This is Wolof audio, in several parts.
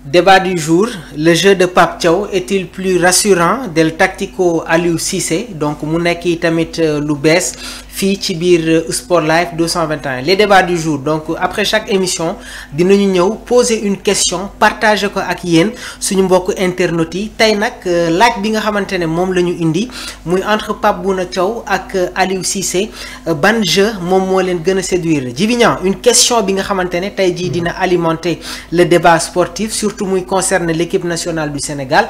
Débat du jour, le jeu de Pape Thiaw est-il plus rassurant del tactico Aliou Cissé donc mu nekk tamit lu bees fii ci biir Sport Life 221 les débats du jour donc après chaque émission dinañu ñëw poser une question partager ko ak yéen suñu mbokk internautes yi tey nag laaj bi nga xamante ne moom la ñu indi muy entre Pape Bouna Thiaw ak Aliou Cissé ban jeu moom moo leen gën a séduire Djiby Niang une question bi nga xamante ne tey jii dina alimenter le débat sportif surtout muy concerne l'équipe nationale du Sénégal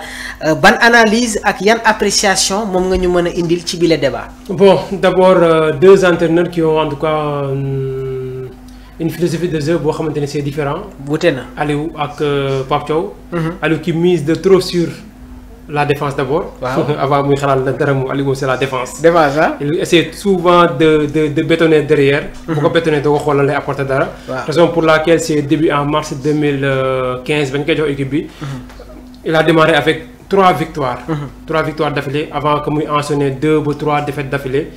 ban analyse ak yan appréciation moom nga ñu mën a indil ci bile débat. Bon, d'abord deux entraîneurs qui ont en tout cas une philosophie de jeu boo xamante ne c'est différent. wuute na Aliou ak Pape Thiaw. Aliou qui mise de trop sur la défense d'abord. Waaw. Avant muy xalaat la dara mu Aliou c'est la défense. défense ah. Il essaie souvent de bétonner derrière. bu ko bétonner doo ko xoolal lay apporter dara. Waaw. Raison pour laquelle c'est début en mars 2015 ba ñu koy jox équipe bi. Il a démarré avec 3 victoires. 3 victoires d'affilée avant que muy enchaîner 2 ou 3 défaites d'affilée.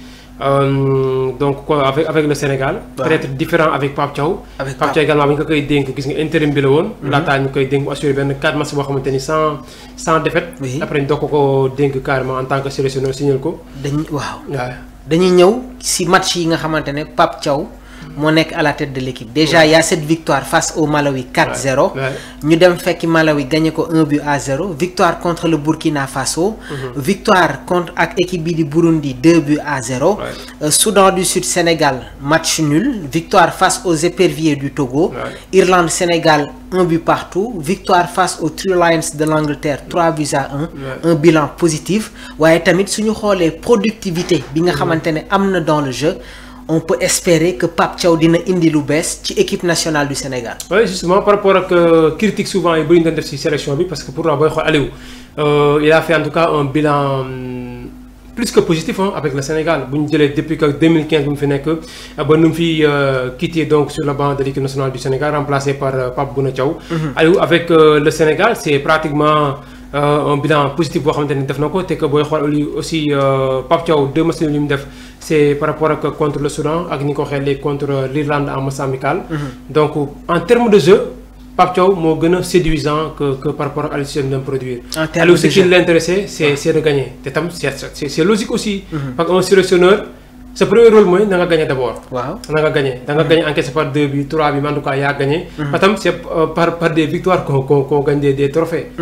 Donc quoi, avec le Sénégal. Ouais. Peut-être différent avec Pape Thiaw. Avec Pape Thiaw également bi ñu ko koy dénk gis nga intérim bi la woon. laataa ñu koy dénk mu assuré benn 4 matchs boo xamante ni sans défaite. Oui. Après ñu doog ko dénk carrément en tant que sélectionneur signal ko. waaw. waaw. dañuy ñëw ci match yi nga xamante ne Pape Thiaw moo nekk à la tête de l'équipe déjà il y a cette victoire face au Malawi 4-0 ñu dem fekki Malawi gagné ko 1-0 victoire contre le Burkina Faso victoire contre ak équipe bi di Burundi 2-0 Soudan du Sud Sénégal match nul victoire face aux éperviers du Togo Irlande Sénégal 1 but partout victoire face aux Three Lions de l'Angleterre 3-1 un bilan positif waaye tamit suñu xoolee productivité bi nga xamante ne am na dans le jeu on peut espérer que Pape Thiaw dina indi lu bees ci équipe nationale du Sénégal. Oui justement par rapport ak critique souvent yi bëri ñu doon def ci sélection bi parce que pour booy xool Aliou il a fait en tout cas un bilan plus que positif avec le Sénégal bu ñu jëlee depuis que 2015 bu mu fi nekk ba nu mu fi quitté donc sur le banc de l'équipe nationale du Sénégal remplacé par Pape Bouna Thiaw. Aliou avec le Sénégal c'est pratiquement un bilan positif boo xamante ni def na ko te que booy xool aussi Pape Thiaw 2 matchs yu mu def c'est par rapport ak contre le Soudan ak ni ko xelee contre l'Irlande en match amical. Donc en termes de jeu Pape Thiaw moo gën a séduisant que par rapport ak Aliou Cissé doon produire. Aliou ce qui l'intéressait c'est de gagner te tam c'est logique aussi. Parce qu'un sélectionneur sa premier rôle mooy na nga gagner d'abord. waaw na nga gagner da nga gagner encaissé par 2 buts 3 buts mais en tout cas yaa gagné. parce que c'est par des victoires qu'on gagne des trophées.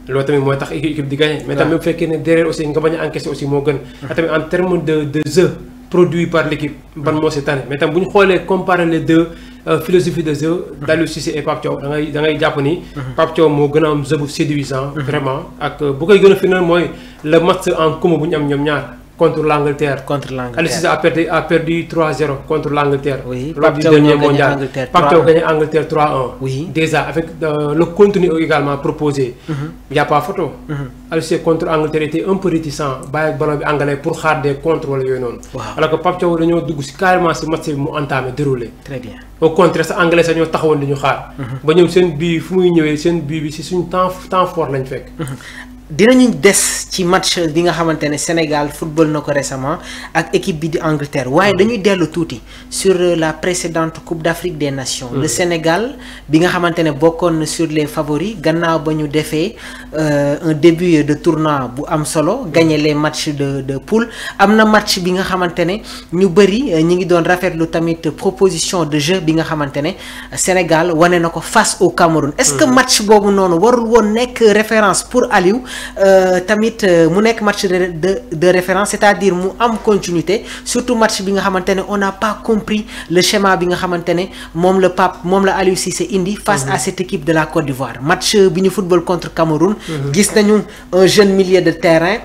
loolu tamit mooy tax équipe di gagner. mais tamit bu fekkee ne derrière aussi nga bañ a encaissé aussi moo gën. tamit en termes de jeu produit par l'équipe ban moo si tane mais tam bu ñu xoolee comparer les deux philosophies de jeu d'Aliou Cissé et Pape Thiaw da ngay jàpp ni. Pape Thiaw moo gën a am jeu bu séduisant. vraiment ak bu koy gën a firndeel mooy le match en commun bu ñu am ñoom ñaar. Contre l'Angleterre. Aliou Cissé a perdu 3-0 contre l'Angleterre. Oui, lors du dernier mondial. Pape Thiaw gagné Angleterre 3-1. Oui. Déjà avec le contenu également proposé. Il y a pas photo. Aliou Cissé contre Angleterre était un peu réticent bàyyi ak ballon bi anglais pour xaar des contres wala yooyu noonu. Alors que Pape Thiaw dañoo dugg ci carrément ci match bi mu entamé déroulé. Très bien. Au contraire sa anglais sax ñoo taxawoon di ñu xaar. ba ñëw seen bii fu muy ñëwee seen bii bi ci suñu temps fort lañ fekk. dinañu des ci match bi nga xamante ne Sénégal football na ko récemment ak équipe bi di Angleterre waaye dañuy dellu tuuti sur la précédente Coupe d'Afrique des Nations. Le Sénégal bi nga xamante ne bokkoon na sur les favoris gannaaw ba ñu defee un début de tournoi bu am solo gagné les matchs de poule am na match bi nga xamante ne ñu bëri ñi ngi doon rafetlu tamit proposition de jeu bi nga xamante ne Sénégal wane na ko face au Cameroun. Est-ce que match boobu noonu warul woon nekk référence pour Aliou. Tamit mu nekk match de référence c'est-à-dire mu am continuité surtout match bi nga xamante ne on n'a pas compris le schéma bi nga xamante ne moom la Aliou Cissé indi face à cette équipe de la Côte d'Ivoire match bi ñu football contre Cameroun gis nañu un jeune milieu de terrain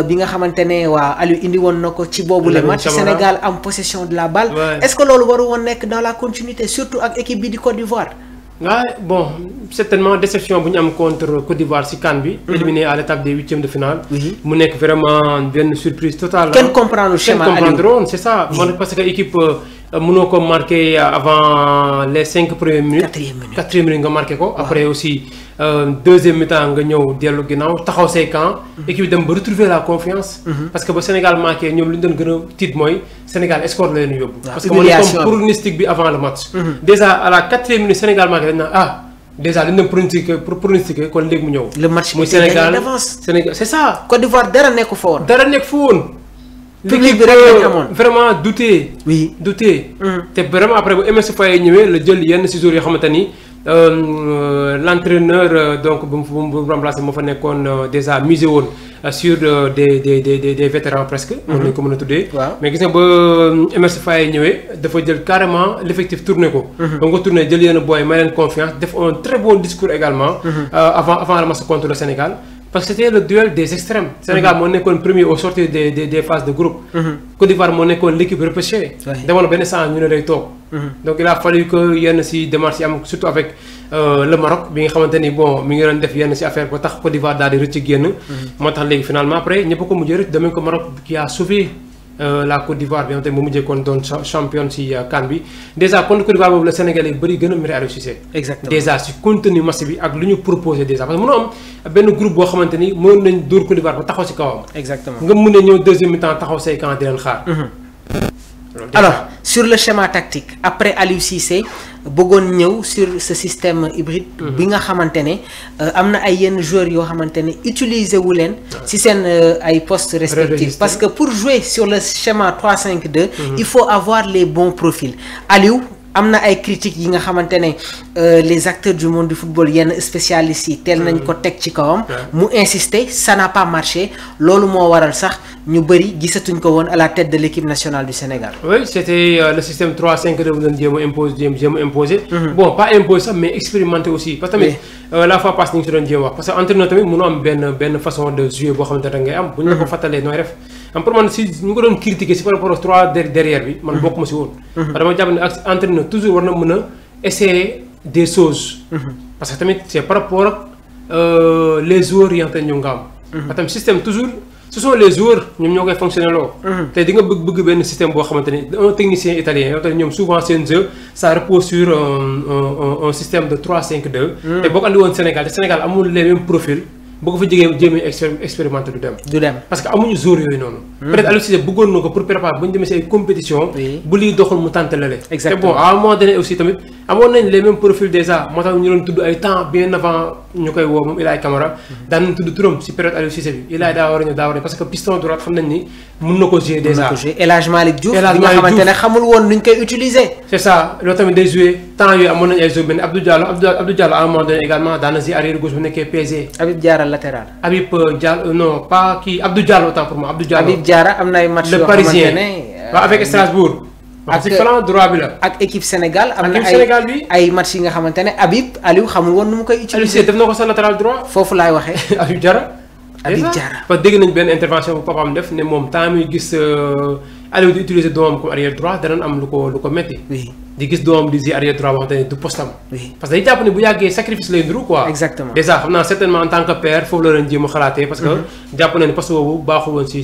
bi nga xamante ne waa Aliou indi woon na ko ci boobu le match Sénégal am possession de la balle. Est-ce que loolu waru woon nekk dans la continuité surtout ak équipe bi di Côte d'Ivoire. Bon certainement déception bu ñu am contre Côte d'Ivoire ci CAN bi. éliminé à l'étape des huitièmes de finale. mu nekk vraiment benn surprise totale. kenn comprendre le schéma Aliou c'est ça. parce que équipe mënoo ko marqué avant les 5 premières minutes. 4e minute nga marqué ko. après aussi deuxième mi-temps nga ñëw dellu ginnaaw taxaw say camp. équipe dem ba retrouver la confiance. parce que ba Sénégal marqué ñoom li ñu doon gën a tiit mooy Sénégal score la leen yóbbu. parce que moo nekkoon pronostic bi avant le match. déjà à la 4e minute Sénégal marqué dañ naan déjà li ñu pronostiqué kon léegi mu ñëw. le match muy Sénégal Sénégal c'est ça. Côte d'Ivoire dara nekk fa woon. dara nekk fa woon. public bi rek lañ amoon vraiment douté. oui douté. te vraiment après bu Emerse Faé ñëwee la jël yenn si jours yoo xamante ni l'entraîneur donc bu mu remplacé moo fa nekkoon déjà misé woon sur des vétérans presque. mën nañu ko mën a tuddee. mais gis nga ba Emerse Faé ñëwee dafa jël carrément l'effectif tourné ko. ba nga ko tourné jël yenn booy may leen confiance def un très bon discours également. avant le match contre le Sénégal. parce que c'était le duel des extrêmes. Sénégal moo nekkoon premier au sortir des phases de groupe. Côte d'Ivoire moo nekkoon l'équipe repêchée. demoon benn sens ñu ne day toog. donc il a fallu que yenn si démarches yi am surtout avec le Maroc bi nga xamante ni bon mi ngi doon def yenn si affaire ba tax Côte d'Ivoire daal di rëcc génn. moo tax léegi finalement après ñëpp ko mujjee rëcc de même que Maroc qui a sauvé la Côte d'Ivoire bi nga xamante ni mu mujjee kon doon championne si CAN bi déjà contre Côte d'Ivoire boobu la Sénégalais yi bëri gën a mérité Aliou Cissé. exactement déjà si contenu match bi ak lu ñu proposé déjà parce que mënoo am benn groupe boo xamante ni mënoon nañ dóor Côte d'Ivoire ba taxaw si kawam. exactement nga mën a ñëw deuxième mi-temps taxaw say camp di leen xaar. alors sur le schéma tactique après Aliou Cissé bëggoon ñëw sur ce système hybride. bi nga xamante ne am na ay yenn joueurs yoo xamante ne utiliser wu leen. ci seen ay postes respectifs. parce que pour jouer sur le schéma 3-5-2. il faut avoir les bons profils Aliou. am na ay critiques yi nga xamante ne les acteurs du monde du football yenn spécialistes yi teel nañ ko teg ci kawam. mu insister ça n'a pas marché loolu moo waral sax ñu bëri gisatuñ ko woon à la tête de l'équipe nationale du Sénégal. oui c'était le système 3-5-2 bu doon jéem a imposer. bon pas imposer sax mais expérimenter aussi. parce que tamit la fois passée ñu ngi si doon jéem wax parce que entraîneur tamit mënoo am benn façon de jouer boo xamante ne ngay am. bu ñu la ko fàttalee nooy def. pour man si ñu ko doon critiquer si par rapport aux 3 derrière bi. man bokk ma si woon. dama jàpp ne ak entraîneur toujours war na mën a essayer des choses. parce que tamit c'est par rapport ak les joueurs yi nga ñoo nga am. parce que tamit système toujours ce sont les joueurs ñoom ñoo koy fonctionner loo. te di nga bëgg benn système boo xamante ni un technicien italien yow tamit ñoom souvent seen jeu ça repose sur un système de 3-5-2. te boo ko andi woon Sénégal te Sénégal amul les mêmes profils. boo ko fa jegee jéem expérimenté du dem. parce que amuñu joueurs yooyu noonu. peut-être Aliou Cissé bëggoon na ko pour préparer bu ñu demee si ay compétition bu lii doxul mu tànte lale. exactement te bon à un moment donné aussi tamit amoon nañ les mêmes profils déjà moo tax ñu doon tudd ay temps bien avant ñu koy woo moom Ilaay Camara. daan nañ tudd turam si période Aliou Cissé bi Ilaay daa war a ñëw parce que piston droit xam nañ ni mun na ko jouer déjà. El Hadj Malick Diouf bi nga xamante ne xamul woon nuñ koy utiliser. c'est ça loolu tamit day jouer temps yooyu amoon nañ ay joueurs benn Abdou Diallo à un moment donné également daan na si arrière gauche bu nekkee PSG. Habib Diarra latéral. Habib Diallo non pas kii Abdou Diallo autant pour moi Abdou Diallo. Habib Diarra am na ay match le Parisien waaw avec Strasbourg. ak si flanc droit bi la. ak équipe Sénégal am na bi ay match yi nga xamante ne Aliou xamul woon nu mu koy utiliser. Aliou def na ko sa latéral droit. foofu laay waxee. Habib Diarra. parce que dégg nañ benn intervention bu papaam def ne moom temps muy gis Aliou di utiliser doomam comme arrière droit danañ am lu ko metti. di gis doomam di arrière droit boo xamante ne du postam. parce que day jàpp ne bu yàggee sacrifice lay nduru quoi. exactement déjà xam naa certainement en tant que père foofu la leen jéem a xalaatee. parce que jàpp na ne poste boobu baaxul woon si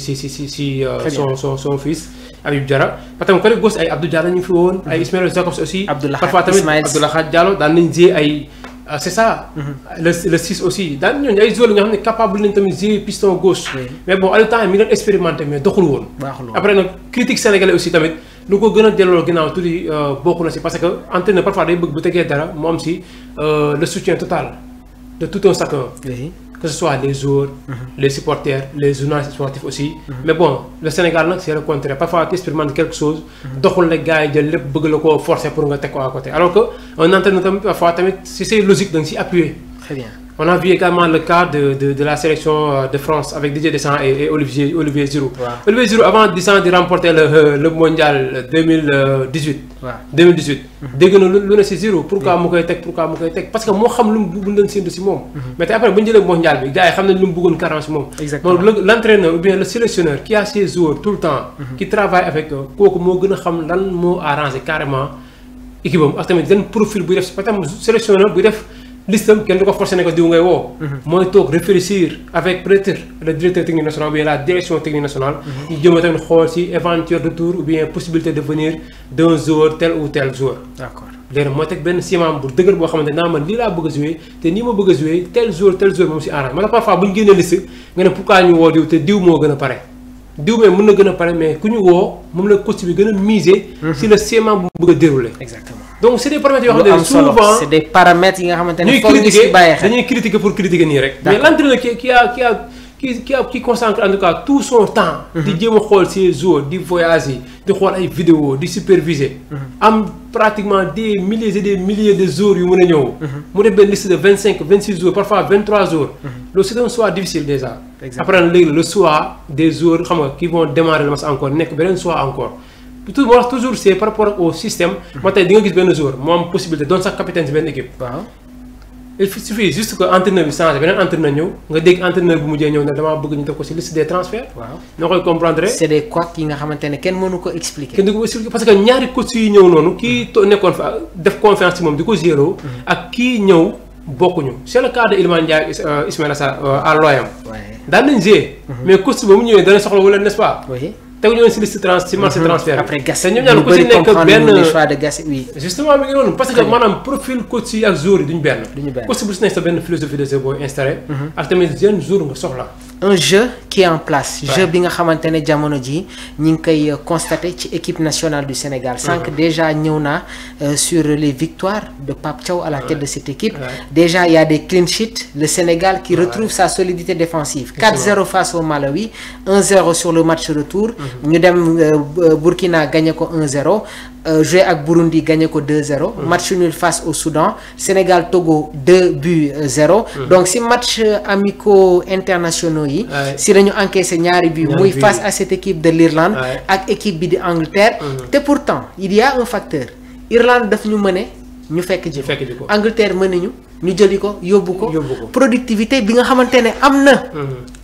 son fils Habib Diarra. parce que côté gauche ay Abdou Diallo ñu fi woon. ay Ismaïla Jakobs aussi. parfois tamit Abdoulaye Diallo daan nañ jiyee ay. c'est ça. le 6 aussi daan ñooñu ay joueurs nga xam ne capable nañ tamit jouer piston gauche. mais bon à temps mi ngi doon expérimenté mais doxul woon. après nag critique sénégalais aussi tamit. lu ko gën a delloo ginnaaw tuuti bokk na si parce que entraîneur parfois day bëgg bu tegee dara mu am si le soutien total de tout un chacun. que ce soit les joueurs. les supporters les journalistes sportifs aussi. mais bon le Sénégal nag c'est le contraire parfois tu expérimentes quelque chose. doxul la gars yi jël lépp bëgg la koo forcer pour nga teg ko à côté alors que un entraîneur tamit parfois tamit si c'est logique da nga si appuyer. très bien. On a vu également le cas de la sélection de France avec Didier Deschamps et Olivier Giroud. Wow. Olivier Giroud avant Deschamps de remporter le mondial 2018. Wow. 2018. dégg na lu ne si Giroud pourquoi mu koy teg parce que moo xam lu mu doon séntu si moom. mais te après bu ñu jëlee mondial bi gars yi xam nañ lu mu bëggoon carrément si moom. exactement donc l'entraîneur ou bien le sélectionneur qui a ses joueurs tout le temps. qui travaille avec kooku moo gën a xam lan moo arrangé carrément équipe am ak tamit benn profil buy def si parce que sélectionneur buy def. listam kenn du ko forcé ne ko diw ngay woo. mooy toog réfléchir avec peut-être le directeur technique national ou bien la direction technique nationale. ñu jëm a tamit xool si éventuel retour ou bien possibilité de venir d'un joueur tel ou tel joueur. d'accord léegi mooy teg benn ciment bu dëgër boo xamante naa man lii laa bëgg a jouer te nii ma bëgg a jouer tel joueur moom si arrangé moo tax parfois bu ñu génnee liste nga ne pourquoi ñu woo diw te diw moo gën a pare. diw mais mën na gën a pare mais ku ñu woo moom la coach bi gën a miser. si le schéma bu mu bëgg a dérouler. exactement donc c' est des paramètres yoo xam ne souvent c' est des paramètres yi nga xamante ne ñuy foog ñu si bàyyi xel dañuy critiquer pour critiquer nii rek. mais l' entraîneur qui concentre en tout cas tout son temps. di jéem a xool ses joueurs di voyager di xool ay vidéos di superviser. am pratiquement des milliers et des milliers de jours yu mën a ñëw. mu def benn liste de 25 26 jours parfois 23 jours. loolu c' est un choix difficile déjà. après léegi le choix des joueurs xam nga qui vont démarrer le match encore nekk beneen choix encore. tout moo tax toujours c' est par rapport au système. ma tey di nga gis benn joueur moo am possibilité doon sax capitaine si benn équipe. waaw. il suffit juste que entraîneur bi changé beneen entraîneur ñëw nga dégg entraîneur bu mujjee ñëw ne damaa bëgg ñu def ko ci liste des transferts. waaw noo koy comprendre. c' est des couacs yi nga xamante ne kenn mënu ko expliquer. kenn du ko expliquer parce que ñaari coach yi ñëw noonu kii nekkoon fa def confiance ci moom di ko zéro. ak kii ñëw bokkuñu c' est le cas de Iliman Ndiaye Ismaïla Sarr à l'OM. daan nañ gérer. mais coach ba mu ñëwee dana soxla wala n' est ce pas. oui. teguñu woon si liste si marché transfert bi. après gas te ñoom ñaar ku si nekk benn choix de gas oui. justement mi ngi noonu parce que maanaam profil coach yi ak joueur yi duñu benn. duñu benn coach bu si nekk sa benn philosophie de jeu booy installé. ak tamit yenn jour nga soxla. un jeu qui est en place. jeu bi nga xamante ne jamono ji ñi ngi koy constaté ci équipe nationale du Sénégal. sànq déjà ñëw naa sur les victoires de Pape Thiaw à la tête de cette équipe. déjà il y a des clean sheets le Sénégal qui retrouve sa solidité défensive. 4-0 face au Malawi 1-0 sur le match retour. ñu dem Burkina gagné ko 1-0. joué ak Burundi gagné ko 2-0. match nul face au Soudan Sénégal Togo 2-0. donc si match amicaux internationaux yi. si dañu encaissé ñaari buts muy face à cette équipe de l'Irlande ak équipe bi di Angleterre. te pourtant il y a un facteur Irlande daf ñu mëne ñu fekk ji ko Angleterre mëne ñu jëli ko yóbbu ko productivité bi nga xamante ne am na.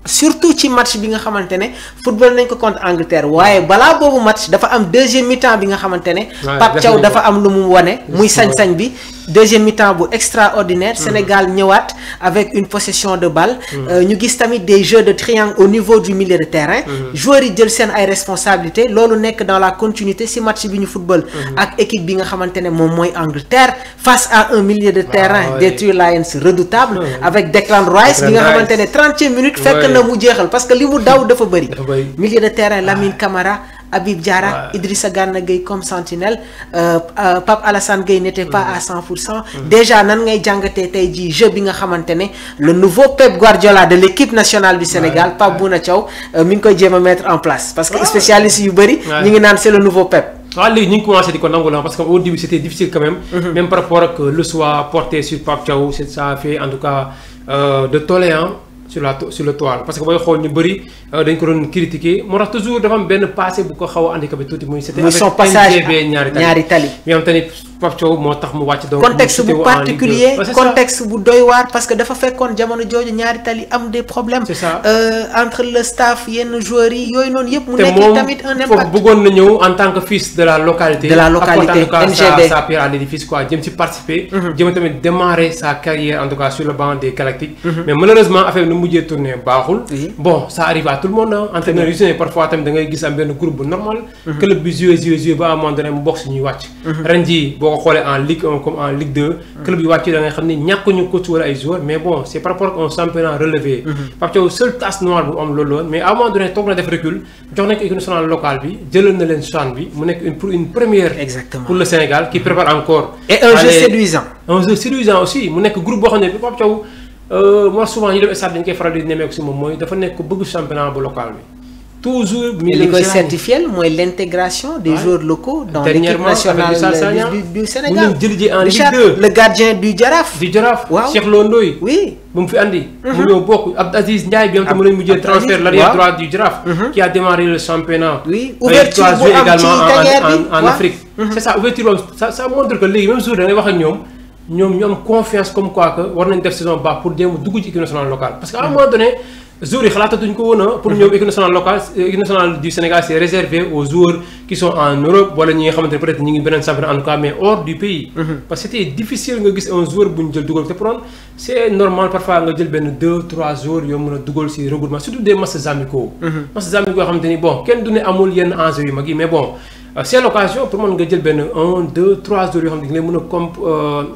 surtout ci match bi nga xamante ne football nañ ko contre Angleterre waaye balaa boobu match dafa am deuxième mi-temps bi nga xamante ne. Pape Thiaw dafa am lu mu wane. muy sañ-sañ bi deuxième mi-temps bu extraordinaire. Sénégal ñëwaat avec une possession de balle. ñu gis tamit des jeux de triangle au niveau du milieu de terrain. joueurs yi jël seen ay responsabilités loolu nekk dans la continuité si match bi ñu football. ak équipe bi nga xamante ne moom mooy Angleterre face à un milieu de terrain des Three Lions redoutable. avec Declan Rice bi nga xamante ne 30e minute fekk na mu jeexal parce que li mu daw dafa bëri. milieu de terrain Lamine Camara Habib Diarra Idrissa Gana Gueye comme sentinelle Pape Alassane Gueye n'était pas à 100%. déjà nan ngay jàngatee tey jii jeu bi nga xamante ne le nouveau Pep Guardiola de l' équipe nationale du Sénégal Pape Bouna Thiaw mi ngi koy jéem a mettre en place parce que spécialiste yu bëri ñu ngi naan c' est le nouveau Pep. waaw léegi ñu ngi commencé di ko nangu la parce que au début c' était difficile quand même. même par rapport ak le choix porté sur Pape Thiaw ça a fait en tout cas de tollé sur le toile parce que booy xool ñu bëri dañ ko doon critiquer moo tax toujours dafa am benn passé bu ko xaw a handicapé tuuti muy. c'était avec son passage ñaari tali. mais am tamit Pape Thiaw moo tax mu wàcc. donc contexte bu particulier contexte bu doy waar parce que dafa fekkoon jamono jooju ñaari tali am des problèmes. c'est ça entre le staff yenn joueurs yi yooyu noonu yëpp. mu nekk tamit un impact te moom bëggoon na ñëw en tant que fils de la localité. NGB sa pierre à l'édifice quoi jëm ci participer. jëm tamit démarrer sa carrière en tout cas sur le banc des Galactiques. mais malheureusement affaire bi nu mujjee tourné baaxul. bon ça arrive à tout le monde entraîneur yu si ne parfois tamit da ngay gis am benn groupe bu normal. club bi joué ba à un moment donné mu bokk si ñuy wàcc. ren jii boo ko xoolee en Ligue 1 comme en Ligue 2. club yi wàcc da ngay xam ni ñàkkuñu coach wala ay joueurs mais bon c' est par rapport à un championnat relevé. Pape Thiaw seule tache noire bu am loolu woon mais à un moment donné toog na def recul jox nañ ko équipe nationale locale bi jëlal na leen CHAN bi mu nekk pour une première. exactement pour le Sénégal qui prépare encore. et un jeu séduisant. un jeu séduisant aussi mu nekk groupe boo xam ne Pape Thiaw moi souvent ñu dem stade dañu koy faral di nemmeeku si moom mooy dafa nekk bëgg championnat bu local bi. toujours li koy certifié mooy l' intégration des joueurs locaux dans l' équipe nationale du Sénégal. mu jël ji en Richard, Ligue 2 le gardien du Jaraaf. waaw Cheikh Lo Ndoye. oui bu mu fi andi. mu ñëw bokk Abdou Aziz Ndiaye bi am tamit mu mujjee transfert l'arrière droit du Jaraaf. qui a démarré le championnat. oui ouverture bu am ci carrière bi en Afrique. c' est ça ouverture boobu ça montre que léegi même jour da ngay wax ak ñoom ñu am confiance comme quoi que war nañ def saison baax pour jéem a dugg ci équipe nationale locale parce que à un moment donné. joueurs yi xalaatatuñ ko woon pour ñëw équipe nationale locale équipe nationale du Sénégal c' est réservé aux joueurs qui sont en Europe wala ñi nga xamante ne peut être ñu ngi beneen championnat en tout cas mais hors du pays. parce que c' était difficile nga gis un joueur bu ñu jël dugal te pour c' est normal parfois nga jël benn 2-3 jours yoo mën a dugal si regroupement surtout des matchs amicaux. matchs amicaux yoo xamante ni bon kenn du ne amul yenn enjeux yu mag yi mais bon c'est l'occasion pour moi nga jël benn 1 2 3 jours yoo xam ne nga leen mën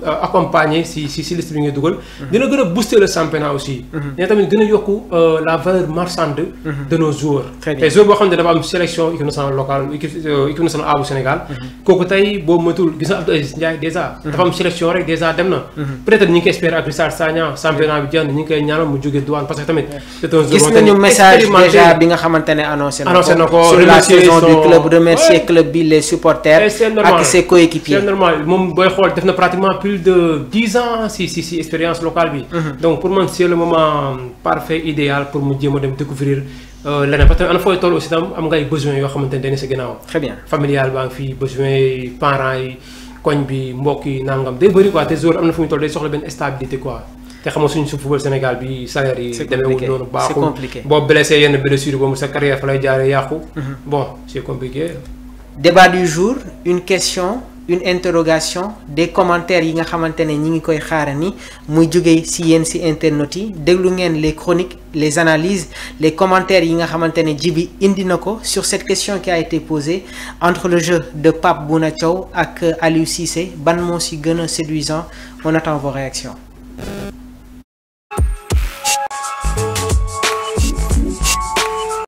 a accompagner si liste bi ngay dugal. dina gën a booster le championnat aussi. mais tamit gën a yokku la valeur marchande de nos joueurs. te joueur boo xam ne dafa am sélection équipe nationale locale équipe nationale A bu Sénégal. kooku tey boo matul gis na Abdou Aziz Ndiaye déjà. dafa am sélection rek déjà dem na. peut-être ñu ngi koy espérer ak Richard Sagna championnat bi jeex na ñu ngi koy ñaanal mu jógee douane parce que tamit. c'est un joueur gis nañu message déjà bi nga xamante ne annoncé na ko sur la saison du club remercier club bi les supporters ak ses coéquipiers. c'est normal moom booy xool def na pratiquement plus de 10 ans si expérience locale bi. donc pour moi c'est le moment parfait idéal pour mu jéem a dem découvrir leneen parce que ana fooy toll aussi tam am ngay besoin yoo xamante ne dañu sa ginnaaw. très bien familial baa ngi fii besoin yi parents yi koñ bi mbokk yi nangam day bëri quoi te joueur am na fu mu toll day soxla benn stabilité quoi. te xam nga suñu football Sénégal bi salaire yi demeewul noonu baaxul boo blessé yenn blessure boobu sa carrière fa lay jaaree yàqu. bon c'est compliqué. débat du jour une question une interrogation des commentaires yi nga xamante ne ñi ngi koy xaarani muy jógee si yéen si internautes yi déglu ngeen les chroniques les analyses les commentaires yi nga xamante ne Djiby indi na ko sur cette question qui a été posée entre le jeu de Pape Bouna Thiaw ak Aliou Cissé ban moo si gën a séduisant on attend vos réactions.